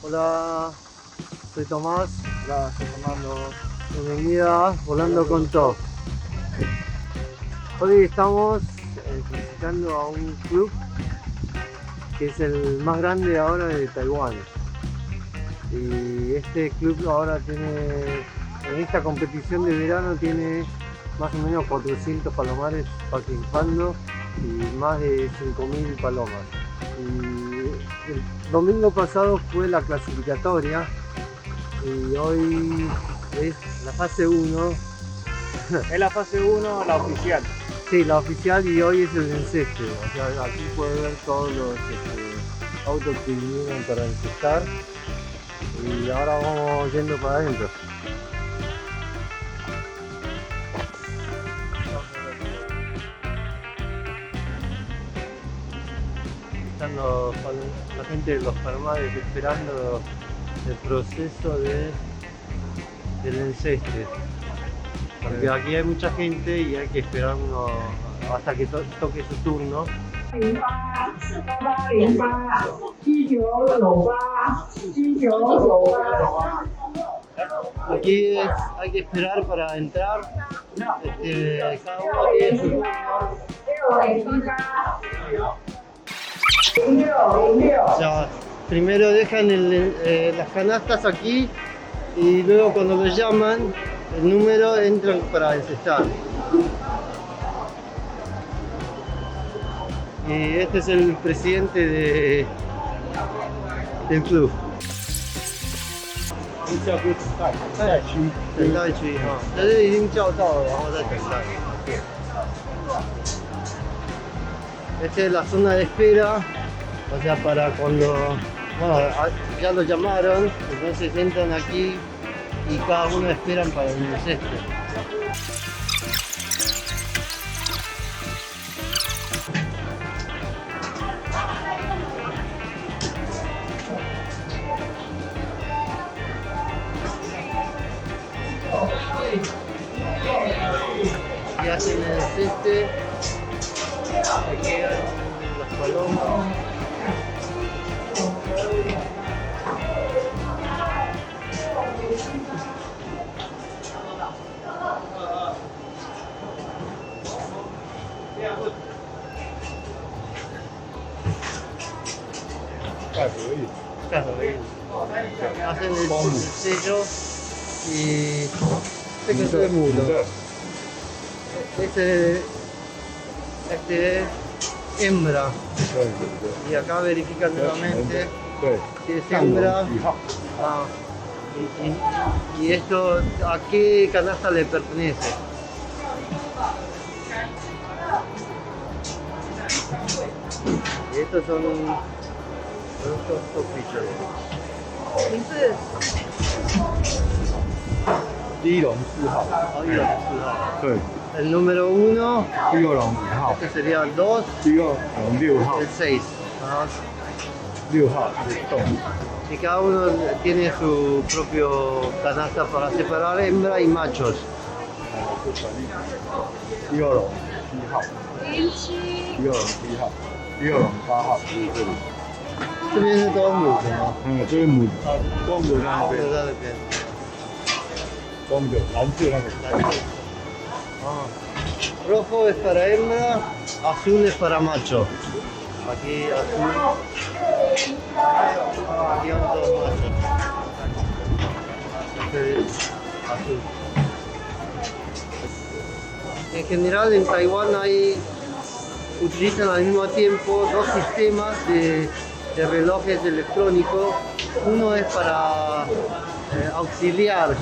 Hola, soy Tomás. Hola, estoy Fernando. Bienvenida a Volando con Top. Hoy estamos visitando a un club que es el más grande ahora de Taiwán. Y este club ahora tiene, en esta competición de verano, tiene más o menos 400 palomares participando y más de 5.000 palomas. Y el domingo pasado fue la clasificatoria y hoy es la fase 1. Es la fase 1, la oficial. Sí, la oficial, y hoy es el enceste. O sea, aquí puede ver todos los autos que vinieron para encestar. Y ahora vamos yendo para adentro. Están la gente de los palomares esperando el proceso del enceste. Porque aquí hay mucha gente y hay que esperar hasta que toque su turno. Aquí hay que esperar para entrar. Cada uno tiene su turno. O sea, primero dejan las canastas aquí y luego cuando los llaman el número entran para encestar. Y este es el presidente del club.等待区哈，但是已经叫到了，然后再等待。Esta es la zona de espera, o sea, para cuando, bueno, ya lo llamaron, entonces entran aquí y cada uno esperan para el enceste. Y hacen el enceste, se quedan las palomas. Hacen el sello y este que es mudo. Este es hembra. Y acá verifican nuevamente si es hembra. Y esto, ¿a qué canasta le pertenece? Y estos son estos topillos. 名字第一笼4号， 1号。对， El número 1, 第二笼5号， este sería el 2, 第二笼6号 el 6. Ajá. ，6号是动物。 Y cada uno tiene su propio canasta para separar hembra y machos. 第二笼7号，第二笼7号，第二笼8号就是这里。 这边是都母的吗？这是母的，公的在那就边，在那边。公的蓝色那个。 Ah. Rojo es para hembra, azul es para macho. Aquí azul. Aquí van todos machos. Este es azul. En general en Taiwán utilizan al mismo tiempo dos sistemas de relojes electrónicos. Uno es para auxiliar.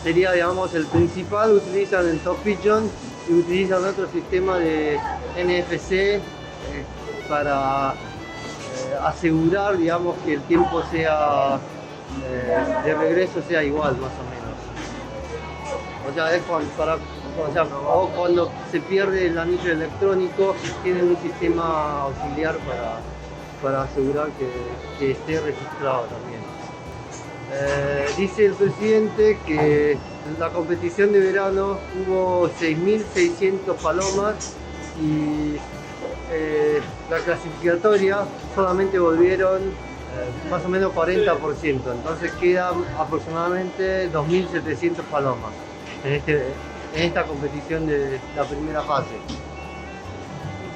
Sería, digamos, el principal. Utilizan el Top Pigeon y utilizan otro sistema de NFC para asegurar, digamos, que el tiempo sea de regreso sea igual, más o menos. O sea, es o cuando se pierde el anillo electrónico, tienen un sistema auxiliar para asegurar que esté registrado también. Dice el presidente que en la competición de verano hubo 6.600 palomas y la clasificatoria solamente volvieron más o menos 40%, entonces quedan aproximadamente 2.700 palomas en esta competición de la primera fase.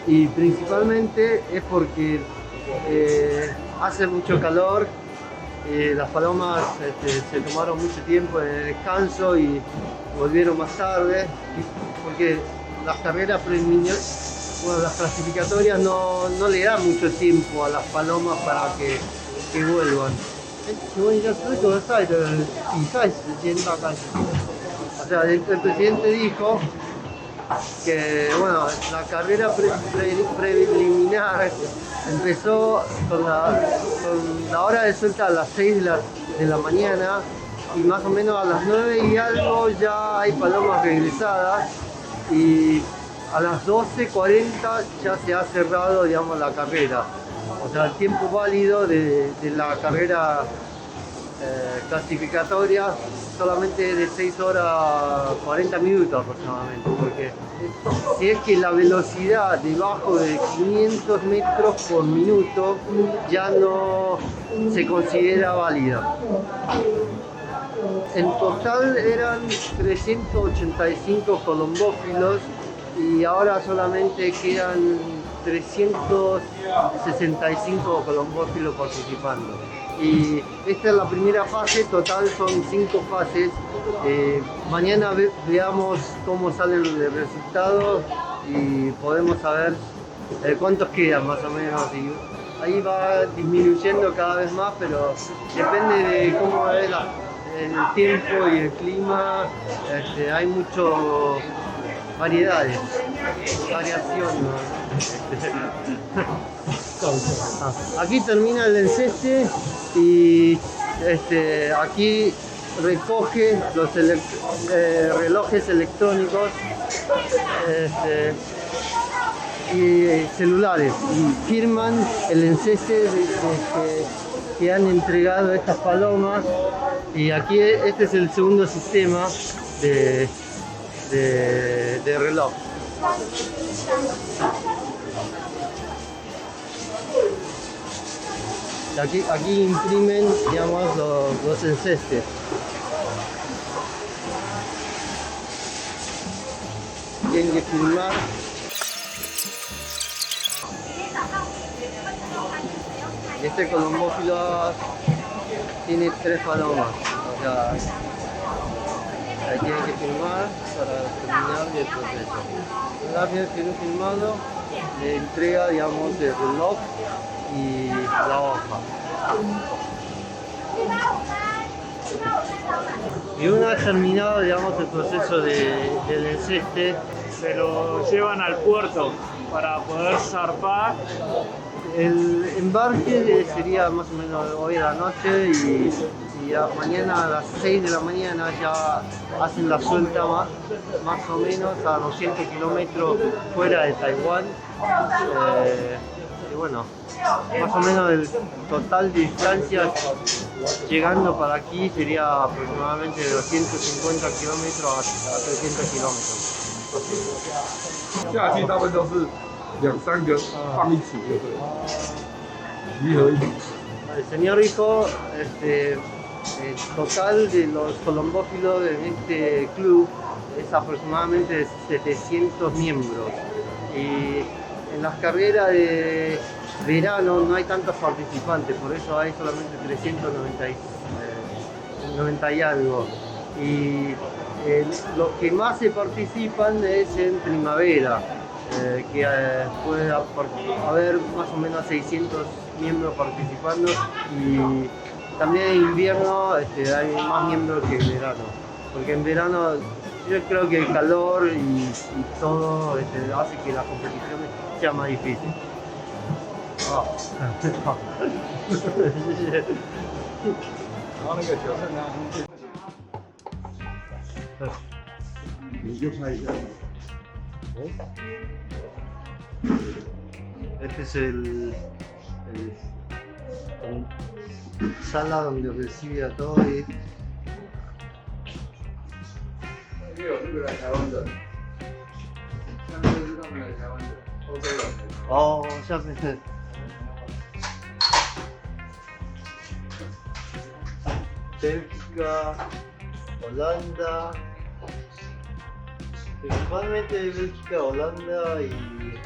Y principalmente es porque hace mucho calor, las palomas se tomaron mucho tiempo en el descanso y volvieron más tarde, porque las carreras preliminares, bueno, las clasificatorias no le dan mucho tiempo a las palomas para que vuelvan. 请问一下，资格赛的比赛时间大概是什么？ O sea, el presidente dijo que bueno, la carrera preliminar empezó con la hora de suelta a las 6 de la mañana y más o menos a las 9 y algo ya hay palomas regresadas y a las 12:40 ya se ha cerrado, digamos, la carrera. O sea, el tiempo válido de la carrera clasificatoria solamente de 6 horas 40 minutos aproximadamente, porque si es que la velocidad debajo de 500 metros por minuto ya no se considera válida. En total eran 385 colombófilos y ahora solamente quedan 365 colombófilos participando. Y esta es la primera fase, total son 5 fases. Mañana veamos cómo salen los resultados y podemos saber cuántos quedan más o menos. Y ahí va disminuyendo cada vez más, pero depende de cómo es el tiempo y el clima. Hay mucho variación, ¿no? Aquí termina el enceste y aquí recoge los relojes electrónicos y celulares y firman el enceste que han entregado estas palomas. Y aquí este es el segundo sistema de reloj. Aquí imprimen, digamos, los encestes. Tienen que firmar. Este colombófilo tiene 3 palomas, o sea, ahí tienen que firmar para terminar el proceso. Una vez que lo firmado, le entrega, digamos, el reloj y la hoja. Y una vez terminado, digamos, el proceso del enceste, se lo llevan al puerto para poder zarpar. El embarque sería más o menos hoy a la noche y mañana a las 6 de la mañana ya hacen la suelta más o menos a 200 kilómetros fuera de Taiwán. Y bueno, más o menos el total de distancia llegando para aquí sería aproximadamente de 250 kilómetros a 300 kilómetros. 夏季大部分都是2-3个放一起就对了，集合一起。 El señor dijo, el total de los colombófilos en este club es aproximadamente de 700 miembros. Y en las carreras de verano no hay tantos participantes, por eso hay solamente 390 y algo. Y los que más se participan es en primavera, que puede haber más o menos 600 miembros participando, y también en invierno hay más miembros que en verano, porque en verano yo creo que el calor y todo hace que la competición sea más difícil. 然后那个九胜啊，你就拍一下。 Este es el sala donde recibe a todos. 因为有这个来台湾的，下面就是他们来台湾的欧洲人。哦，下面是。Bélgica, Holanda, principalmente Bélgica, Holanda y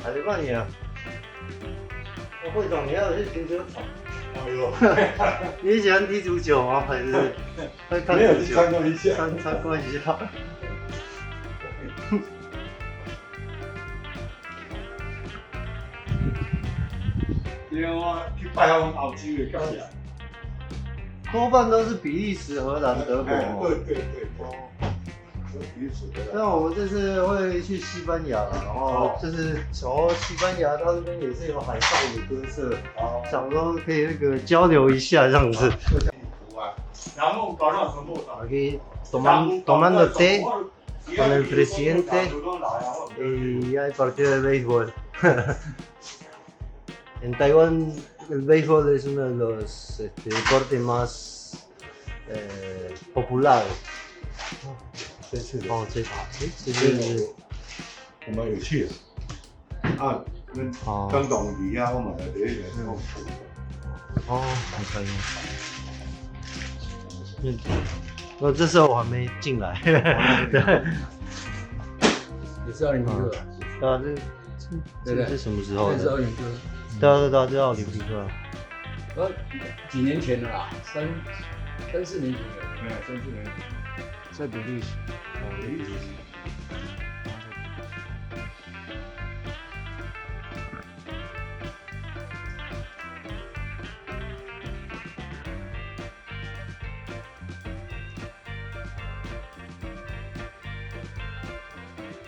Alemania.会长，你还有去停车场？哎呦，你喜欢踢足球吗？还是会看没有足球？去参观一下。参观一下。因为我去拜访澳洲的感觉。多半都是比利时、荷兰、德国。对。那我们这次会去西班牙，然后就是从西班牙到这边也是有海上的蹲舍，想说可以那个交流一下这样子。然后搞上什么？Aquí tomando té con el presidente y hay partido de béisbol. En Taiwán el béisbol es uno de los deportes más populares. 这次的哦，这蛮有趣的。啊，跟刚懂底下我们的这个哦，很可以。这时候我还没进来。对。也是奥林匹克。对啊，这是什么时候的？这是奥林匹克。对啊，这是奥林匹克。几年前的啦，3、4年前的。3、4年。在比利时。比利时。